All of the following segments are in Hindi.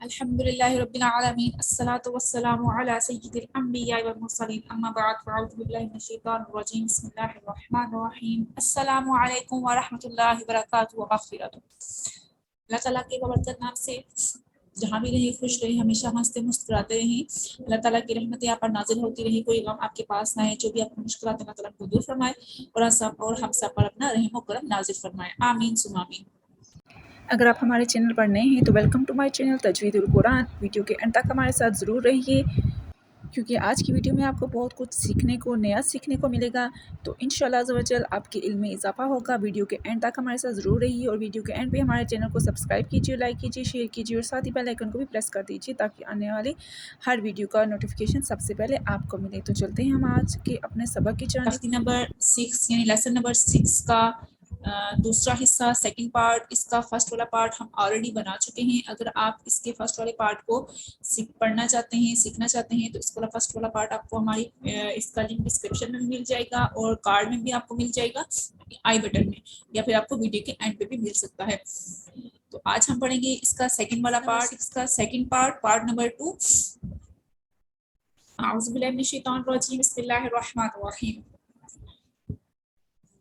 अल्हम्दुलिल्लाहि रब्बिल आलमीन अस्सलातु वस्सलामु अला सय्यिदिल अंबिया वल मुरसलीन अम्मा बअद फअऊज़ु बिल्लाहि मिनश शैतानिर रजीम बिस्मिल्लाहिर रहमानिर रहीम अस्सलामु अलैकुम व रहमतुल्लाहि व बरकातुहू व मग़फ़िरतुहू। अल्लाह ताला के बरकत नाम से जहाँ भी रहें खुश रहें, हमेशा हंसते मुस्कुराते रहें। अल्लाह ताला की रहमतें आप पर नाजिल होती रहें, कोई गम आपके पास ना आए। जो भी आपको मुश्किलात अल्लाह ताला को दूर फरमाए और हम सब पर अपना रहम व करम नाजिल फरमाए। आमीन सुम्मा आमीन। अगर आप हमारे चैनल पर नए हैं तो welcome to my channel Tajweedul Quran. Video के अंत तक हमारे साथ ज़रूर रहिए, क्योंकि आज की वीडियो में आपको बहुत कुछ सीखने को, नया सीखने को मिलेगा। तो इंशाल्लाह अज़्ज़ा वजल आपके इल्म में इजाफा होगा। वीडियो के एंड तक हमारे साथ ज़रूर रहिए और वीडियो के एंड पे हमारे चैनल को सब्सक्राइब कीजिए, लाइक कीजिए, शेयर कीजिए और साथ ही बेल आइकन को भी प्रेस कर दीजिए ताकि आने वाली हर वीडियो का नोटिफिकेशन सबसे पहले आपको मिले। तो चलते हैं हम आज के अपने सबक की जानिब। तख्ती नंबर 6 यानी लेसन नंबर 6 का दूसरा हिस्सा, सेकंड पार्ट। इसका फर्स्ट वाला पार्ट हम ऑलरेडी बना चुके हैं। अगर आप इसके फर्स्ट वाले पार्ट को पढ़ना चाहते हैं, सीखना चाहते हैं, तो इसका फर्स्ट वाला पार्ट आपको हमारी इसका लिंक डिस्क्रिप्शन में भी मिल जाएगा और कार्ड में भी आपको मिल जाएगा, आई बटन में, या फिर आपको वीडियो के एंड पे भी मिल सकता है। तो आज हम पढ़ेंगे इसका सेकंड वाला पार्ट, इसका सेकंड पार्ट, पार्ट नंबर 2। आऊज़ु बिल्लाहि मिनश शैतानिर रजीम बिस्मिल्लाहिर रहमानिर रहीम।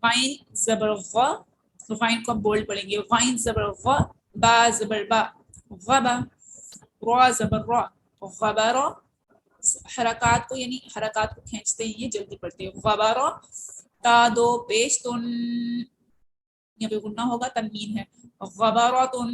वाइन ज़बर ग़, तो वाइन को हम बोल्ड पढ़ेंगे। वाइन ज़बर ग़, बा ज़बर बा, ग़बा, रा ज़बर रा, ग़बरा। हरकात को यानी हरकात को खींचते हैं, ये जल्दी पढ़ते हैं। ग़बरा, ता दो पेश तुन, यहाँ पे गुन्ना होगा, तनवीन है। ग़बरातुन,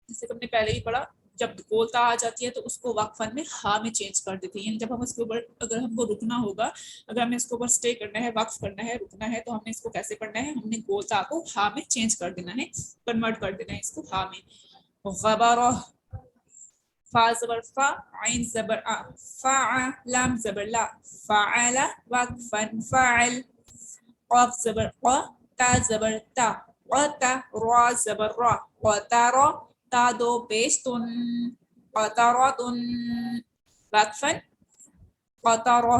जैसे हमने पहले ही पढ़ा, जब गोलता आ जाती है तो उसको वक्फन में हा में चेंज कर देते हैं। जब हम इसके ऊपर, अगर हमको रुकना होगा, अगर हमें इसके ऊपर स्टे करना है, वक्फ करना है, रुकना है, तो हमने इसको कैसे पढ़ना है? हमने गोलता को हा में चेंज कर देना है, कन्वर्ट कर देना है इसको हा में। ग़बरा, फा ज़बर फा, आइन ज़बर आ, फ़ा, लाम ज़बर ला, फ़अला, वक्फन फ़अल, क़ाफ ज़बर क़ा, ता ज़बर ता, क़ता, रा ज़बर रा, क़तरा, ता दो पेश तुन, क़तरातुन, वक्फन क़तरा,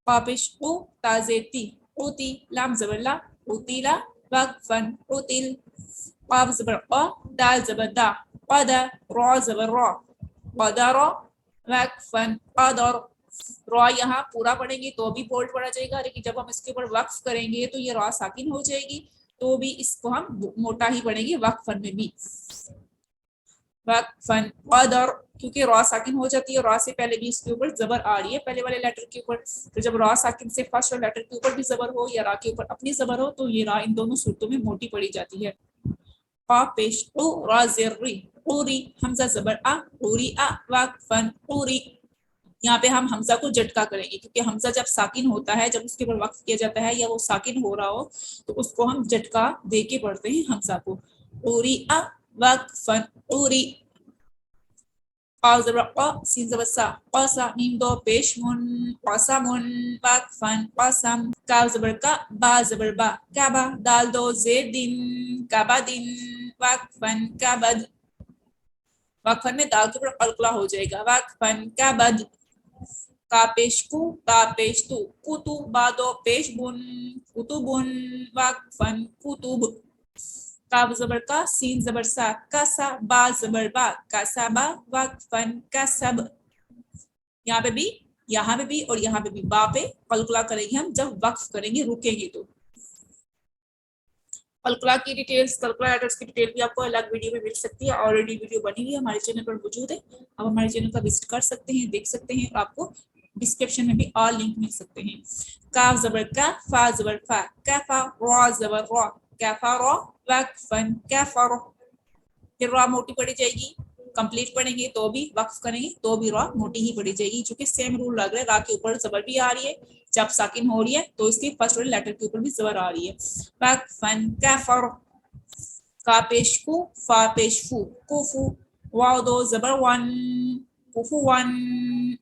क़ापेश क़ु, ता ज़ेती, क़ुती, लाम ज़बर ला, क़ुतिला, वक्फन क़ुतिल, क़ाफ ज़बर क़ा, दाल ज़बर दा, क़दा, रा ज़बर रा, क़दरा, वक्फन क़दर। रा यहाँ पूरा पढ़ेंगे तो भी बोल्ड पढ़ा जाएगा, लेकिन जब हम इसके ऊपर वक्फ करेंगे तो ये रा साकिन हो जाएगी, तो भी इसको हम मोटा ही पढ़ेंगे वक्फन में भी। वक्फन क़दर, क्योंकि रा साकिन हो जाती है, रा से पहले भी इसके ऊपर जबर आ रही है, पहले वाले लेटर के ऊपर। तो जब रा साकिन से फर्स्ट वाले लेटर के ऊपर भी जबर हो या रा के ऊपर अपनी जबर हो, तो ये रा इन दोनों सूरतों में मोटी पड़ी जाती है। क़ा पेश क़ु, रा ज़ेरी, क़ुरी, हमजा ज़बर आ, क़ुरी आ, वक्फन क़ुरी। यहाँ पे हम हमजा को झटका करेंगे, क्योंकि हमजा जब साकिन होता है, जब उसके ऊपर वक्फ किया जाता है या वो साकिन हो रहा हो, तो उसको हम झटका दे के पढ़ते हैं हमजा को। क़ुरी आ, वक्फन क़ुरी। क़ाफ ज़बर क़ा, सीन ज़बर सा, क़सा, मीम दो पेश मुन, क़समुन, वक्फन क़सम। काफ ज़बर का, बा ज़बर बा, काबा, दाल दो ज़ेदिन, काबादिन, वक्फन काबद। वक्फन में दाल के ऊपर अलकला हो जाएगा, वक्फन काबद। का पेश कु, ता पेश तु, कुतु, बा दो पेश बुन, कुतुबुन, वक्फन कुतुब। काफ ज़बर का, सीन ज़बर सा, कसा, बा ज़बर बा, कसबा, वक्फन कसब। यहाँ पे भी, यहाँ पे भी और यहाँ पे भी बा पे कलकला करेंगे हम जब वक्फ करेंगे, रुकेंगे तो। कलकला की डिटेल्स, कलकला लेटर्स की डिटेल भी आपको अलग वीडियो में मिल सकती है, ऑलरेडी वीडियो बनी हुई है, हमारे चैनल पर मौजूद है। आप हमारे चैनल का विजिट कर सकते हैं, देख सकते हैं, और आपको डिस्क्रिप्शन में भी ऑल लिंक मिल सकते हैं। काफ ज़बर का, फा ज़बर फा, कफा, रा ज़बर रा, कफरा, वक्फन कफर। फिर रा मोटी पड़ी जाएगी, कंप्लीट पढ़ेंगे तो भी, वक्फ करेंगे तो भी रा मोटी ही पड़ी जाएगी, क्योंकि सेम रूल लग रहा है। रा के ऊपर जबर भी आ रही है, जब साकिन हो रही है तो इसके फर्स्ट वाले लेटर के ऊपर भी जबर आ रही है। वक्फन कफर। का पेश कु, फा पेश फू, कुफू, वाव दो जबर वन, कुफू वन।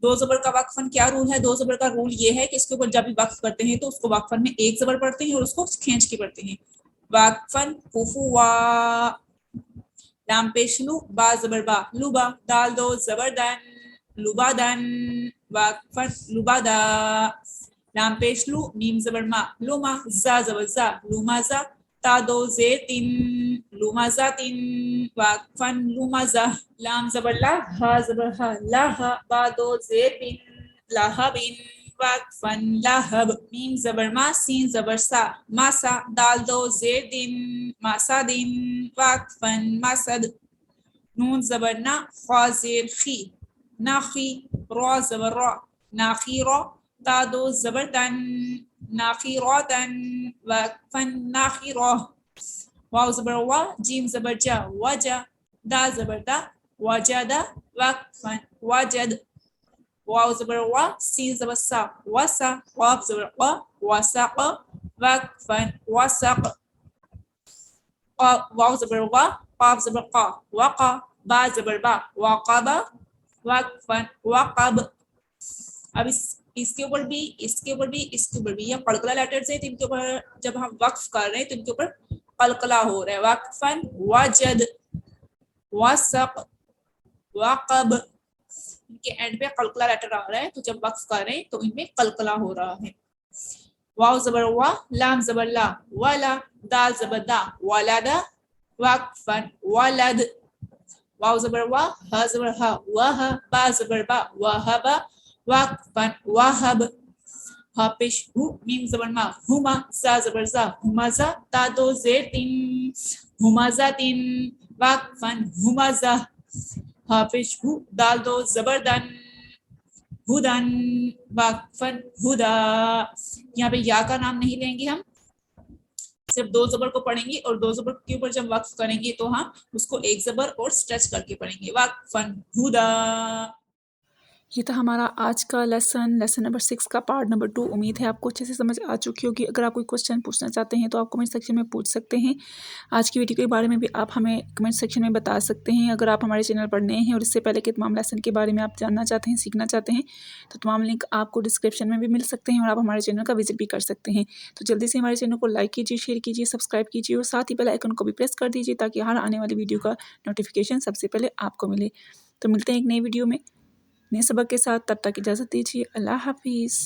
दो जबर का वक्फन क्या रूल है? दो जबर का रूल ये है कि इसके ऊपर जब भी वक्फ करते हैं तो उसको वक्फन में एक जबर पढ़ते हैं और उसको खींच के पढ़ते हैं। वक्फन कुफू वा। लाम पेश लू, बा ज़बर बा, लुबा, दाल दो ज़बर दन, लुबादन, वक्फन लुबादा। लाम पेश लू, मीम ज़बर मा, लुमा, जा ज़बर जा, लुमाजा, ता दो ज़ेर तीन लुमज़ातिन वक़फ़न लुमज़ा लाम ज़बर ला हा ज़बर हा लाह बा दो ज़ेर बिन लहबिन वक़फ़न लहब मीम ज़बर मा सीन ज़बर सा मासा दाल दो ज़ेर दिन मासादिन वक़फ़न मसद नून ज़बर ना ख़ा ज़ेर खी नाखी रा ज़बर रा नाखीरा ता दो ज़बर तन नाखीरातन वक़फ़न नाखीरा वाव ज़बर वा जीम ज़बर जा वजा दाल ज़बर दा वजदा वक़फ़न वजद वाव ज़बर वा सीन ज़बर सा वसा वाव ज़बर वा वसक़ वक़फ़न वसक़ वाव ज़बर वा क़ाफ ज़बर क़ा वक़ा बा ज़बर बा वक़बा वक़फ़न वक़ब। अब इसके ऊपर भी इसके ऊपर भी इसके ऊपर भी ये कलकला लेटर्स है, तो इनके ऊपर जब हम वक्फ कर रहे हैं तो इनके ऊपर कलकला हो रहा है। वक़फ़न वजद वसक़ वक़ब, इनके एंड पे कलकला लेटर आ रहा है, तो जब वक्फ कर रहे हैं तो इनमें कलकला हो रहा है। वाव ज़बर वा लाम ज़बर ला वला दाल ज़बर दा वलदा वक़फ़न वलद वाव ज़बर वा हा ज़बर हा वह बा ज़बर बा वहबा वक़फ़न वहब हा पेश हु मीम ज़बर मा हुमा ज़ा ज़बर ज़ा हुमज़ा ता दो ज़ेर तीन हुमज़ातिन वक़फ़न हुमज़ा हा पेश हु दाल दो ज़बर दन हुदन वक़फ़न हुदा। यहाँ पे या का नाम नहीं लेंगे, हम सिर्फ दो ज़बर को पढ़ेंगे और दो ज़बर के ऊपर जब वक्फ करेंगे तो हम उसको एक ज़बर और स्ट्रेच करके पढ़ेंगे। वक़फ़न हुदा। ये था हमारा आज का लेसन नंबर 6 का पार्ट नंबर 2। उम्मीद है आपको अच्छे से समझ आ चुकी होगी। अगर आप कोई क्वेश्चन पूछना चाहते हैं तो आप कमेंट सेक्शन में पूछ सकते हैं। आज की वीडियो के बारे में भी आप हमें कमेंट सेक्शन में बता सकते हैं। अगर आप हमारे चैनल पर नए हैं और इससे पहले के तमाम लेसन के बारे में आप जानना चाहते हैं, सीखना चाहते हैं, तो तमाम लिंक आपको डिस्क्रिप्शन में भी मिल सकते हैं और आप हमारे चैनल का विजिट भी कर सकते हैं। तो जल्दी से हमारे चैनल को लाइक कीजिए, शेयर कीजिए, सब्सक्राइब कीजिए और साथ ही बेल आइकन को भी प्रेस कर दीजिए ताकि हर आने वाली वीडियो का नोटिफिकेशन सबसे पहले आपको मिले। तो मिलते हैं एक नई वीडियो में नए सबक के साथ, तब तक इजाज़त दीजिए। अल्लाह हाफिज़।